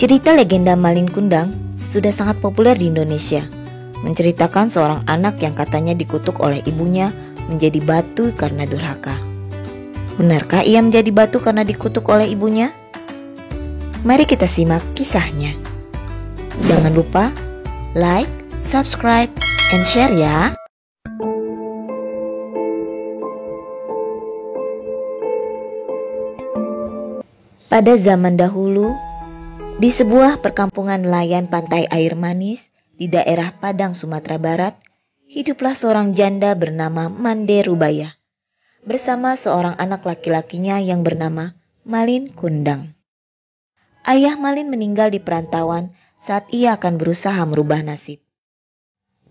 Cerita legenda Malin Kundang sudah sangat populer di Indonesia, menceritakan seorang anak yang katanya dikutuk oleh ibunya menjadi batu karena durhaka. Benarkah ia menjadi batu karena dikutuk oleh ibunya? Mari kita simak kisahnya. Jangan lupa like, subscribe, and share ya. Pada zaman dahulu, di sebuah perkampungan nelayan pantai air manis di daerah Padang, Sumatera Barat, hiduplah seorang janda bernama Mande Rubaya bersama seorang anak laki-lakinya yang bernama Malin Kundang. Ayah Malin meninggal di perantauan saat ia akan berusaha merubah nasib.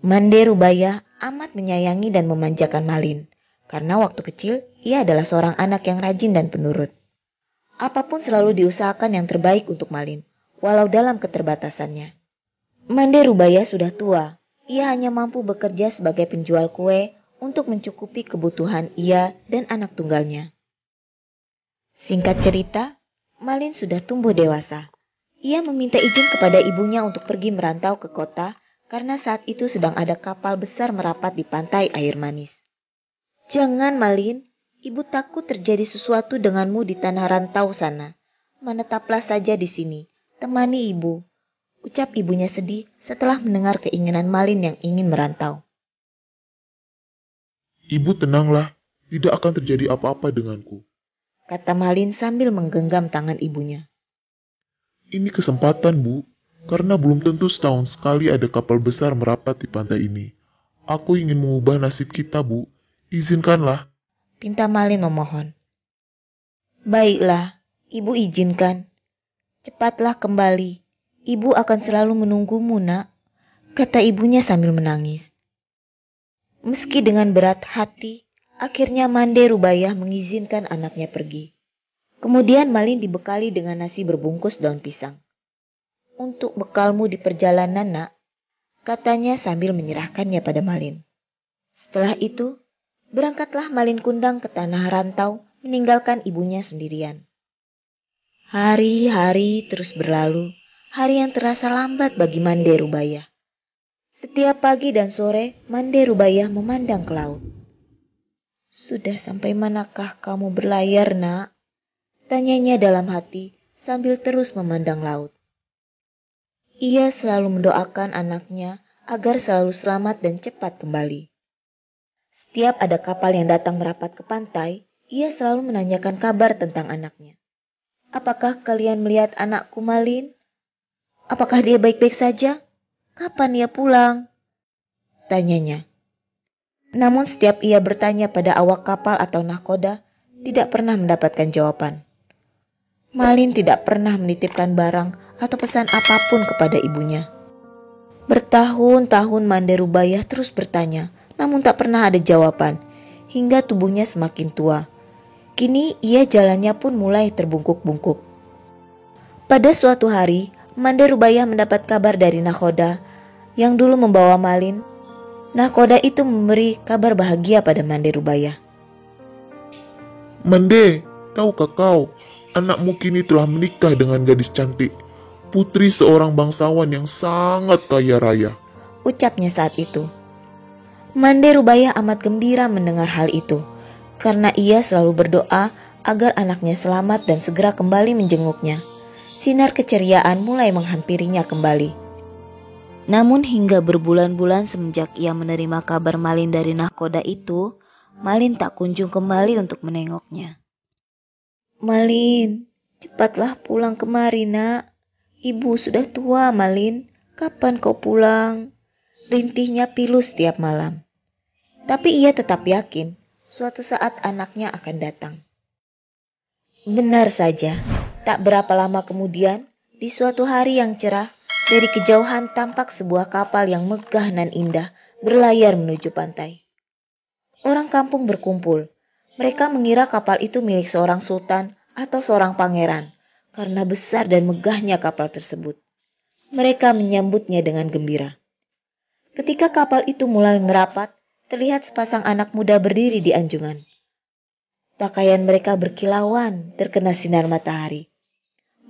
Mande Rubaya amat menyayangi dan memanjakan Malin, karena waktu kecil ia adalah seorang anak yang rajin dan penurut. Apapun selalu diusahakan yang terbaik untuk Malin, walau dalam keterbatasannya. Mande Rubaya sudah tua, ia hanya mampu bekerja sebagai penjual kue untuk mencukupi kebutuhan ia dan anak tunggalnya. Singkat cerita, Malin sudah tumbuh dewasa. Ia meminta izin kepada ibunya untuk pergi merantau ke kota karena saat itu sedang ada kapal besar merapat di pantai air manis. "Jangan, Malin, ibu takut terjadi sesuatu denganmu di tanah rantau sana. Menetaplah saja di sini, temani ibu," ucap ibunya sedih setelah mendengar keinginan Malin yang ingin merantau. "Ibu tenanglah, tidak akan terjadi apa-apa denganku," kata Malin sambil menggenggam tangan ibunya. "Ini kesempatan, Bu, karena belum tentu setahun sekali ada kapal besar merapat di pantai ini. Aku ingin mengubah nasib kita, Bu. Izinkanlah," pinta Malin memohon. "Baiklah, ibu izinkan. Cepatlah kembali. Ibu akan selalu menunggumu, nak," kata ibunya sambil menangis. Meski dengan berat hati, akhirnya Mande Rubaya mengizinkan anaknya pergi. Kemudian Malin dibekali dengan nasi berbungkus daun pisang. "Untuk bekalmu di perjalanan, nak," katanya sambil menyerahkannya pada Malin. Setelah itu, berangkatlah Malin Kundang ke tanah rantau, meninggalkan ibunya sendirian. Hari-hari terus berlalu, hari yang terasa lambat bagi Mande Rubaya. Setiap pagi dan sore, Mande Rubaya memandang ke laut. "Sudah sampai manakah kamu berlayar, nak?" tanyanya dalam hati sambil terus memandang laut. Ia selalu mendoakan anaknya agar selalu selamat dan cepat kembali. Setiap ada kapal yang datang merapat ke pantai, ia selalu menanyakan kabar tentang anaknya. "Apakah kalian melihat anakku Malin? Apakah dia baik-baik saja? Kapan ia pulang?" tanyanya. Namun setiap ia bertanya pada awak kapal atau nahkoda, tidak pernah mendapatkan jawaban. Malin tidak pernah menitipkan barang atau pesan apapun kepada ibunya. Bertahun-tahun Mande Rubaya terus bertanya, namun tak pernah ada jawaban, hingga tubuhnya semakin tua. Kini ia jalannya pun mulai terbungkuk-bungkuk. Pada suatu hari, Mande Rubaya mendapat kabar dari nahkoda yang dulu membawa Malin. Nahkoda itu memberi kabar bahagia pada Mande Rubaya. "Mande, tahukah kau, anakmu kini telah menikah dengan gadis cantik, putri seorang bangsawan yang sangat kaya raya," ucapnya saat itu. Mande Rubaya amat gembira mendengar hal itu, karena ia selalu berdoa agar anaknya selamat dan segera kembali menjenguknya. Sinar keceriaan mulai menghampirinya kembali. Namun hingga berbulan-bulan semenjak ia menerima kabar Malin dari nahkoda itu, Malin tak kunjung kembali untuk menengoknya. "Malin, cepatlah pulang kemari, nak. Ibu sudah tua, Malin. Kapan kau pulang?" rintihnya Pilu setiap malam. Tapi ia tetap yakin suatu saat anaknya akan datang. Benar saja, tak berapa lama kemudian, di suatu hari yang cerah, dari kejauhan tampak sebuah kapal yang megah nan indah berlayar menuju pantai. Orang kampung berkumpul. Mereka mengira kapal itu milik seorang sultan atau seorang pangeran, karena besar dan megahnya kapal tersebut. Mereka menyambutnya dengan gembira. Ketika kapal itu mulai merapat, terlihat sepasang anak muda berdiri di anjungan. Pakaian mereka berkilauan terkena sinar matahari.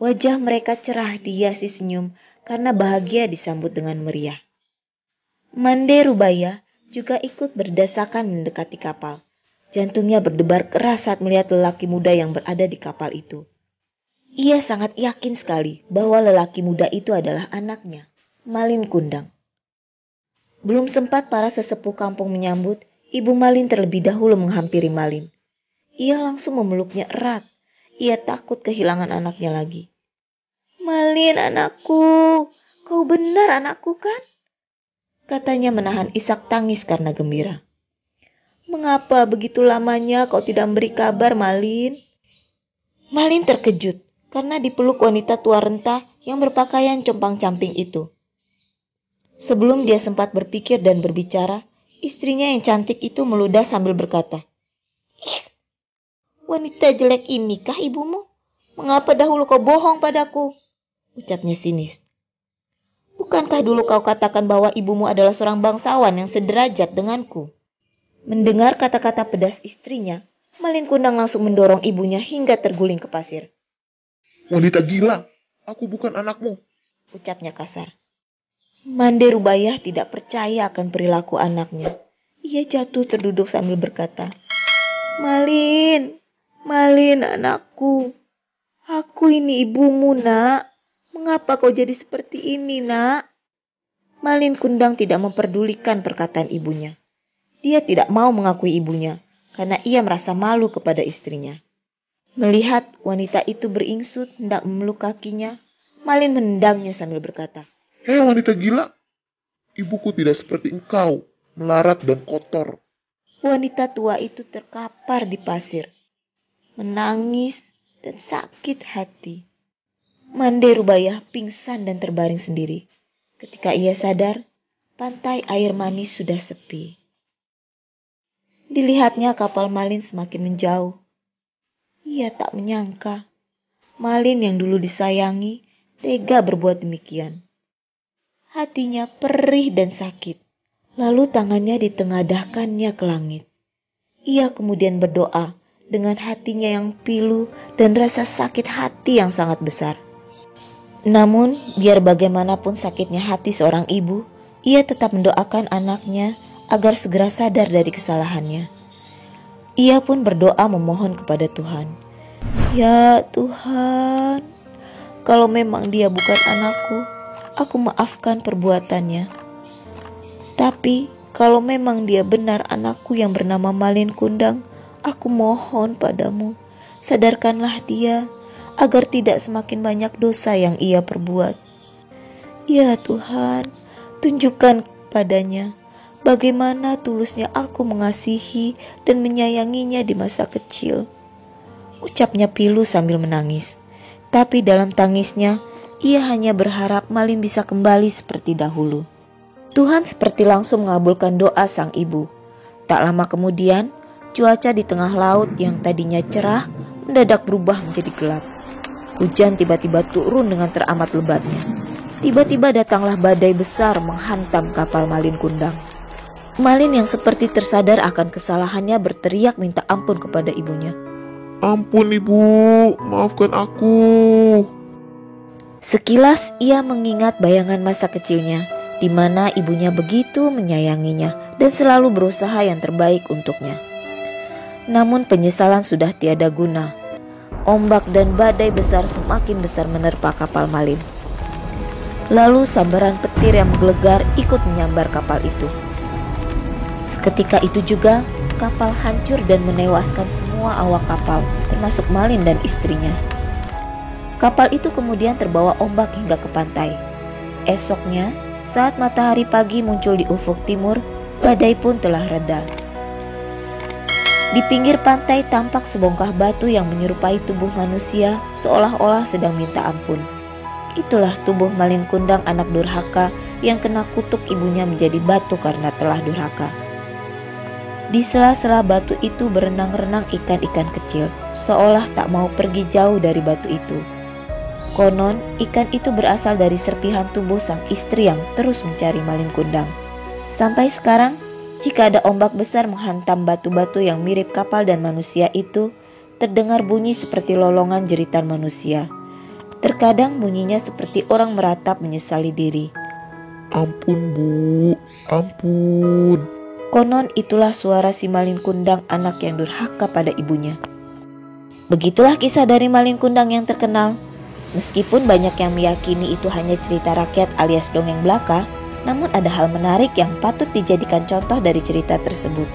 Wajah mereka cerah dihiasi senyum karena bahagia disambut dengan meriah. Mande Rubaya juga ikut berdesakan mendekati kapal. Jantungnya berdebar keras saat melihat lelaki muda yang berada di kapal itu. Ia sangat yakin sekali bahwa lelaki muda itu adalah anaknya, Malin Kundang. Belum sempat para sesepuh kampung menyambut, Ibu Malin terlebih dahulu menghampiri Malin. Ia langsung memeluknya erat. Ia takut kehilangan anaknya lagi. "Malin, anakku, kau benar anakku kan?" katanya menahan isak tangis karena gembira. "Mengapa begitu lamanya kau tidak memberi kabar, Malin?" Malin terkejut karena dipeluk wanita tua renta yang berpakaian compang-camping itu. Sebelum dia sempat berpikir dan berbicara, istrinya yang cantik itu meludah sambil berkata, "Ih, wanita jelek inikah ibumu? Mengapa dahulu kau bohong padaku?" ucapnya sinis. "Bukankah dulu kau katakan bahwa ibumu adalah seorang bangsawan yang sederajat denganku?" Mendengar kata-kata pedas istrinya, Malin Kundang langsung mendorong ibunya hingga terguling ke pasir. Wanita gila, aku bukan anakmu. Ucapnya kasar. Mande Rubayah tidak percaya akan perilaku anaknya. Ia jatuh terduduk sambil berkata, "Malin, Malin anakku. Aku ini ibumu, nak. Mengapa kau jadi seperti ini, nak?" Malin Kundang tidak memperdulikan perkataan ibunya. Dia tidak mau mengakui ibunya karena ia merasa malu kepada istrinya. Melihat wanita itu beringsut hendak memeluk kakinya, Malin menendangnya sambil berkata, "Hei wanita gila, ibuku tidak seperti engkau, melarat dan kotor." Wanita tua itu terkapar di pasir, menangis dan sakit hati. Mande Rubayah pingsan dan terbaring sendiri. Ketika ia sadar, pantai air manis sudah sepi. Dilihatnya kapal Malin semakin menjauh. Ia tak menyangka Malin yang dulu disayangi tega berbuat demikian. Hatinya perih dan sakit. Lalu tangannya ditengadahkannya ke langit. Ia kemudian berdoa dengan hatinya yang pilu dan rasa sakit hati yang sangat besar. Namun, biar bagaimanapun sakitnya hati seorang ibu, ia tetap mendoakan anaknya agar segera sadar dari kesalahannya. Ia pun berdoa memohon kepada Tuhan. "Ya Tuhan, kalau memang dia bukan anakku, aku maafkan perbuatannya. Tapi kalau memang dia benar anakku yang bernama Malin Kundang, aku mohon padamu, sadarkanlah dia agar tidak semakin banyak dosa yang ia perbuat. Ya Tuhan, tunjukkan padanya bagaimana tulusnya aku mengasihi dan menyayanginya di masa kecil," ucapnya pilu sambil menangis. Tapi dalam tangisnya, ia hanya berharap Malin bisa kembali seperti dahulu. Tuhan seperti langsung mengabulkan doa sang ibu. Tak lama kemudian, cuaca di tengah laut yang tadinya cerah mendadak berubah menjadi gelap. Hujan tiba-tiba turun dengan teramat lebatnya. Tiba-tiba datanglah badai besar menghantam kapal Malin Kundang. Malin yang seperti tersadar akan kesalahannya berteriak minta ampun kepada ibunya. "Ampun ibu, maafkan aku." Sekilas ia mengingat bayangan masa kecilnya, di mana ibunya begitu menyayanginya dan selalu berusaha yang terbaik untuknya. Namun penyesalan sudah tiada guna. Ombak dan badai besar semakin besar menerpa kapal Malin. Lalu sambaran petir yang menggelegar ikut menyambar kapal itu. Seketika itu juga kapal hancur dan menewaskan semua awak kapal, termasuk Malin dan istrinya. Kapal itu kemudian terbawa ombak hingga ke pantai. Esoknya, saat matahari pagi muncul di ufuk timur, badai pun telah reda. Di pinggir pantai tampak sebongkah batu yang menyerupai tubuh manusia seolah-olah sedang minta ampun. Itulah tubuh Malin Kundang anak durhaka yang kena kutuk ibunya menjadi batu karena telah durhaka. Di sela-sela batu itu berenang-renang ikan-ikan kecil, seolah tak mau pergi jauh dari batu itu. Konon, ikan itu berasal dari serpihan tubuh sang istri yang terus mencari Malin Kundang. Sampai sekarang, jika ada ombak besar menghantam batu-batu yang mirip kapal dan manusia itu, terdengar bunyi seperti lolongan jeritan manusia. Terkadang bunyinya seperti orang meratap menyesali diri. Ampun Bu, ampun. Konon itulah suara si Malin Kundang, anak yang durhaka pada ibunya. Begitulah kisah dari Malin Kundang yang terkenal. Meskipun banyak yang meyakini itu hanya cerita rakyat alias dongeng belaka, namun ada hal menarik yang patut dijadikan contoh dari cerita tersebut.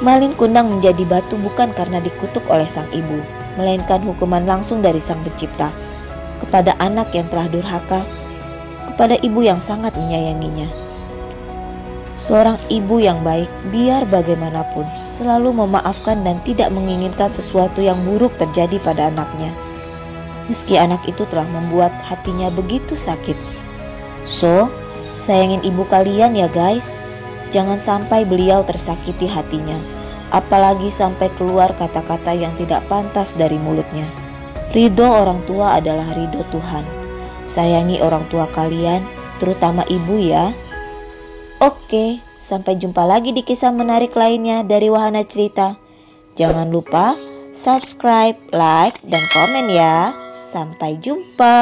Malin Kundang menjadi batu bukan karena dikutuk oleh sang ibu, melainkan hukuman langsung dari sang pencipta kepada anak yang telah durhaka, kepada ibu yang sangat menyayanginya. Seorang ibu yang baik, biar bagaimanapun, selalu memaafkan dan tidak menginginkan sesuatu yang buruk terjadi pada anaknya, meski anak itu telah membuat hatinya begitu sakit. So, sayangin ibu kalian ya guys. Jangan sampai beliau tersakiti hatinya, apalagi sampai keluar kata-kata yang tidak pantas dari mulutnya. Ridho orang tua adalah ridho Tuhan. Sayangi orang tua kalian, terutama ibu ya. Oke, sampai jumpa lagi di kisah menarik lainnya dari Wahana Cerita. Jangan lupa subscribe, like, dan komen ya. Sampai jumpa.